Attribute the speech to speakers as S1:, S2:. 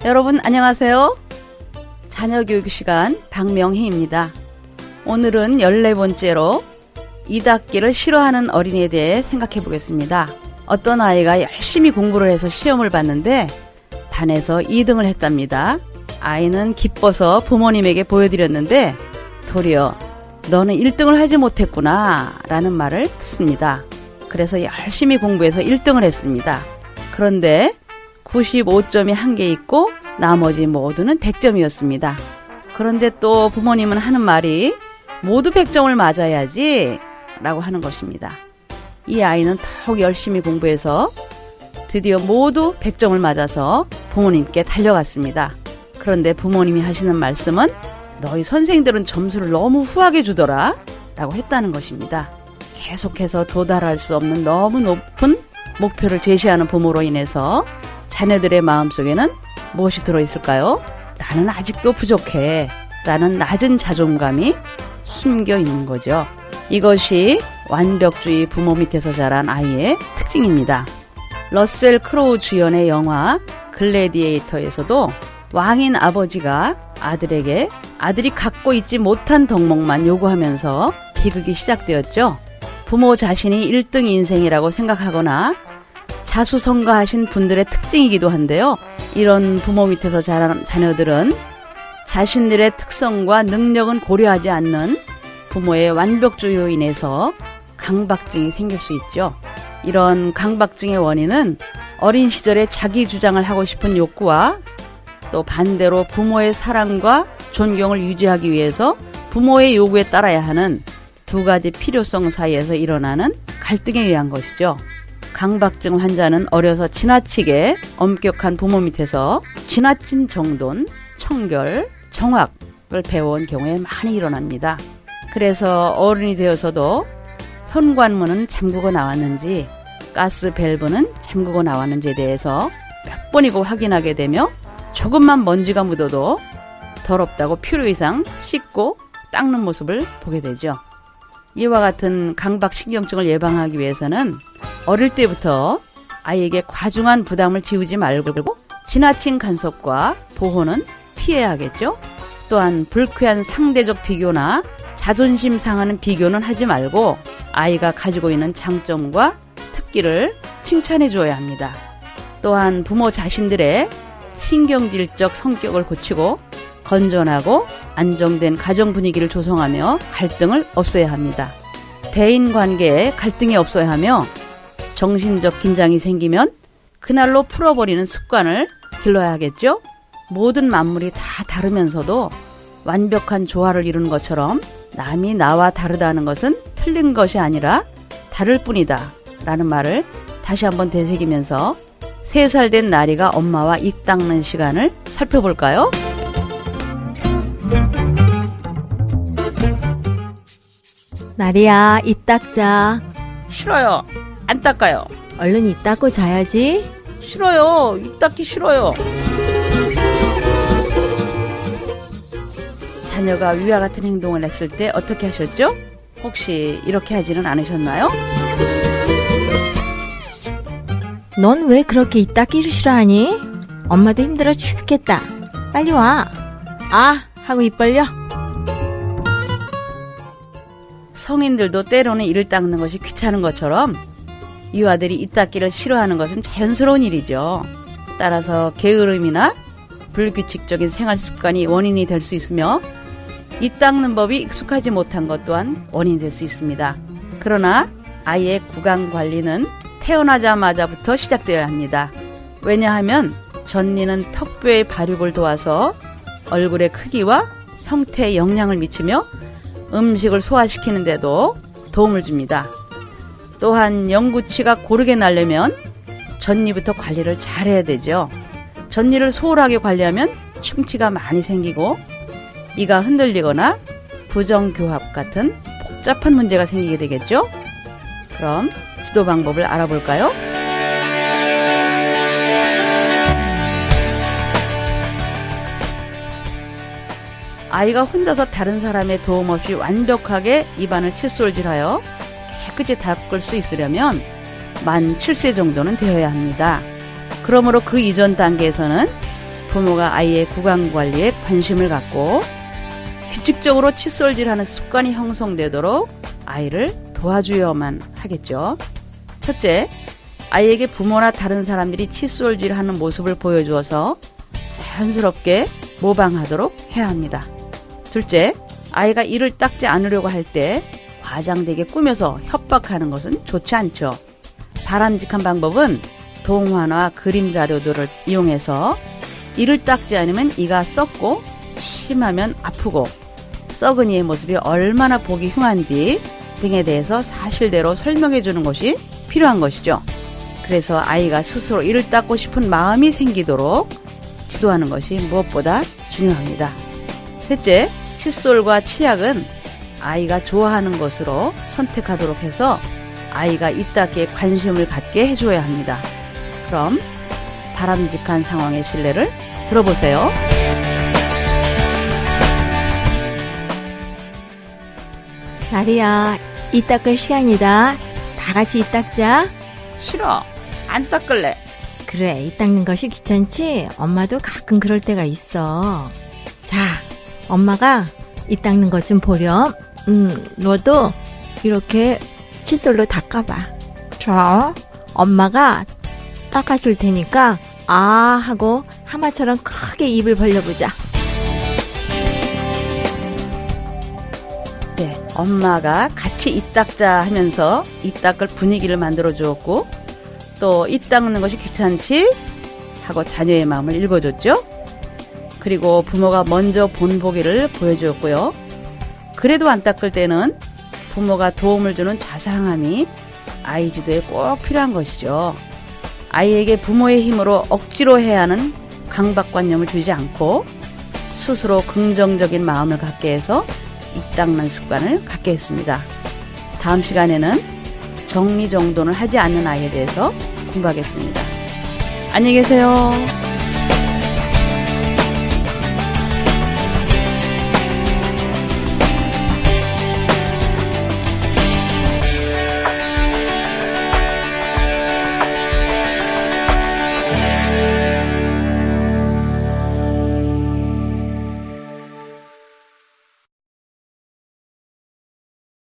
S1: 여러분 안녕하세요. 자녀교육 시간 박명희입니다. 오늘은 14번째로 이닦기를 싫어하는 어린이에 대해 생각해 보겠습니다. 어떤 아이가 열심히 공부를 해서 시험을 봤는데 반에서 2등을 했답니다. 아이는 기뻐서 부모님에게 보여드렸는데 도리어 너는 1등을 하지 못했구나 라는 말을 듣습니다. 그래서 열심히 공부해서 1등을 했습니다. 그런데 95점이 한 개 있고 나머지 모두는 100점이었습니다. 그런데 또 부모님은 하는 말이 모두 100점을 맞아야지 라고 하는 것입니다. 이 아이는 더욱 열심히 공부해서 드디어 모두 100점을 맞아서 부모님께 달려갔습니다. 그런데 부모님이 하시는 말씀은 너희 선생들은 점수를 너무 후하게 주더라 라고 했다는 것입니다. 계속해서 도달할 수 없는 너무 높은 목표를 제시하는 부모로 인해서 자녀들의 마음속에는 무엇이 들어있을까요? 나는 아직도 부족해 라는 낮은 자존감이 숨겨 있는 거죠. 이것이 완벽주의 부모 밑에서 자란 아이의 특징입니다. 러셀 크로우 주연의 영화 글래디에이터에서도 왕인 아버지가 아들에게 아들이 갖고 있지 못한 덕목만 요구하면서 비극이 시작되었죠. 부모 자신이 1등 인생이라고 생각하거나 자수성가하신 분들의 특징이기도 한데요. 이런 부모 밑에서 자란 자녀들은 자신들의 특성과 능력은 고려하지 않는 부모의 완벽주의로 인해서 강박증이 생길 수 있죠. 이런 강박증의 원인은 어린 시절에 자기 주장을 하고 싶은 욕구와 또 반대로 부모의 사랑과 존경을 유지하기 위해서 부모의 요구에 따라야 하는 두 가지 필요성 사이에서 일어나는 갈등에 의한 것이죠. 강박증 환자는 어려서 지나치게 엄격한 부모 밑에서 지나친 정돈, 청결, 정확을 배워온 경우에 많이 일어납니다. 그래서 어른이 되어서도 현관문은 잠그고 나왔는지 가스 밸브는 잠그고 나왔는지에 대해서 몇 번이고 확인하게 되며 조금만 먼지가 묻어도 더럽다고 필요 이상 씻고 닦는 모습을 보게 되죠. 이와 같은 강박신경증을 예방하기 위해서는 어릴 때부터 아이에게 과중한 부담을 지우지 말고 지나친 간섭과 보호는 피해야 하겠죠. 또한 불쾌한 상대적 비교나 자존심 상하는 비교는 하지 말고 아이가 가지고 있는 장점과 특기를 칭찬해 주어야 합니다. 또한 부모 자신들의 신경질적 성격을 고치고 건전하고 안정된 가정 분위기를 조성하며 갈등을 없애야 합니다. 대인관계에 갈등이 없어야 하며 정신적 긴장이 생기면 그날로 풀어버리는 습관을 길러야 하겠죠. 모든 만물이 다 다르면서도 완벽한 조화를 이루는 것처럼 남이 나와 다르다는 것은 틀린 것이 아니라 다를 뿐이다 라는 말을 다시 한번 되새기면서 3살 된 나리가 엄마와 입 닦는 시간을 살펴볼까요?
S2: 나리야, 입 닦자.
S1: 싫어요. 안 닦아요.
S2: 얼른 입 닦고 자야지.
S1: 싫어요. 입 닦기 싫어요. 자녀가 위와 같은 행동을 했을 때 어떻게 하셨죠? 혹시 이렇게 하지는 않으셨나요?
S2: 넌 왜 그렇게 입 닦기를 싫어하니? 엄마도 힘들어 죽겠다. 빨리 와. 아! 하고 입 벌려.
S1: 성인들도 때로는 이를 닦는 것이 귀찮은 것처럼 유아들이 입 닦기를 싫어하는 것은 자연스러운 일이죠. 따라서 게으름이나 불규칙적인 생활 습관이 원인이 될 수 있으며 입 닦는 법이 익숙하지 못한 것 또한 원인이 될 수 있습니다. 그러나 아이의 구강 관리는 태어나자마자부터 시작되어야 합니다. 왜냐하면 전니는 턱뼈의 발육을 도와서 얼굴의 크기와 형태에 영향을 미치며 음식을 소화시키는 데도 도움을 줍니다. 또한 영구치가 고르게 나려면 전니부터 관리를 잘해야 되죠. 전니를 소홀하게 관리하면 충치가 많이 생기고 이가 흔들리거나 부정교합 같은 복잡한 문제가 생기게 되겠죠. 그럼 지도 방법을 알아볼까요? 아이가 혼자서 다른 사람의 도움 없이 완벽하게 입안을 칫솔질하여 깨끗이 닦을 수 있으려면 만 7세 정도는 되어야 합니다. 그러므로 그 이전 단계에서는 부모가 아이의 구강 관리에 관심을 갖고 규칙적으로 칫솔질하는 습관이 형성되도록 아이를 도와주어야만 하겠죠. 첫째, 아이에게 부모나 다른 사람들이 칫솔질하는 모습을 보여주어서 자연스럽게 모방하도록 해야 합니다. 둘째, 아이가 이를 닦지 않으려고 할 때 과장되게 꾸며서 협박하는 것은 좋지 않죠. 바람직한 방법은 동화나 그림 자료들을 이용해서 이를 닦지 않으면 이가 썩고 심하면 아프고 썩은 이의 모습이 얼마나 보기 흉한지 등에 대해서 사실대로 설명해 주는 것이 필요한 것이죠. 그래서 아이가 스스로 이를 닦고 싶은 마음이 생기도록 지도하는 것이 무엇보다 중요합니다. 셋째, 칫솔과 치약은 아이가 좋아하는 것으로 선택하도록 해서 아이가 이 닦기에 관심을 갖게 해줘야 합니다. 그럼 바람직한 상황의 신뢰를 들어보세요.
S2: 나리야, 이 닦을 시간이다. 다 같이 이 닦자.
S1: 싫어. 안 닦을래.
S2: 그래, 이 닦는 것이 귀찮지? 엄마도 가끔 그럴 때가 있어. 자, 엄마가 이 닦는 것 좀 보렴. 너도 이렇게 칫솔로 닦아봐. 자, 엄마가 닦아줄 테니까 아 하고 하마처럼 크게 입을 벌려보자.
S1: 네, 엄마가 같이 이 닦자 하면서 이 닦을 분위기를 만들어 주었고 또 이 닦는 것이 귀찮지? 하고 자녀의 마음을 읽어줬죠. 그리고 부모가 먼저 본보기를 보여주었고요. 그래도 안 닦을 때는 부모가 도움을 주는 자상함이 아이 지도에 꼭 필요한 것이죠. 아이에게 부모의 힘으로 억지로 해야 하는 강박관념을 주지 않고 스스로 긍정적인 마음을 갖게 해서 이 닦는 습관을 갖게 했습니다. 다음 시간에는 정리정돈을 하지 않는 아이에 대해서 공부하겠습니다. 안녕히 계세요.